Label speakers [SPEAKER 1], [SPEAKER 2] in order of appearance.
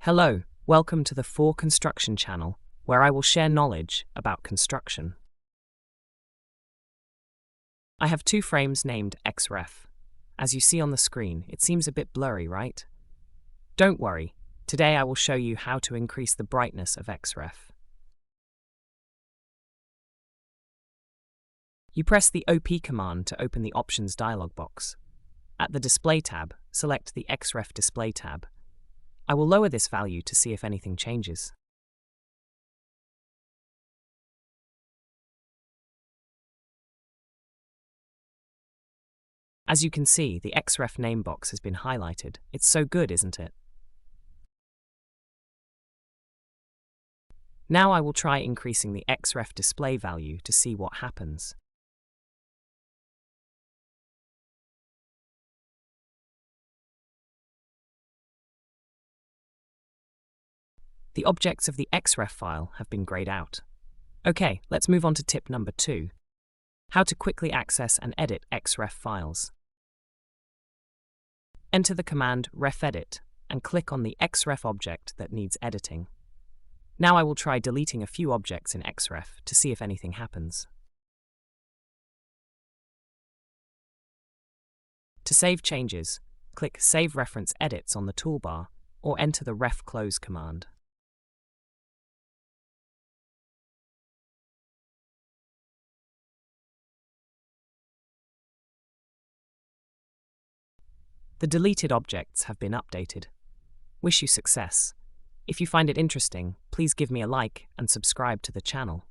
[SPEAKER 1] Hello, welcome to the For Construction channel, where I will share knowledge about construction. I have two frames named Xref. As you see on the screen, it seems a bit blurry, right? Don't worry, today I will show you how to increase the brightness of Xref. You press the OP command to open the Options dialog box. At the Display tab, select the Xref Display tab. I will lower this value to see if anything changes. As you can see, the Xref name box has been highlighted. It's so good, isn't it? Now I will try increasing the Xref display value to see what happens. The objects of the Xref file have been grayed out. Okay, let's move on to tip number 2. How to quickly access and edit Xref files. Enter the command refedit and click on the Xref object that needs editing. Now I will try deleting a few objects in Xref to see if anything happens. To save changes, click Save Reference Edits on the toolbar or enter the ref close command. The deleted objects have been updated. Wish you success. If you find it interesting, please give me a like and subscribe to the channel.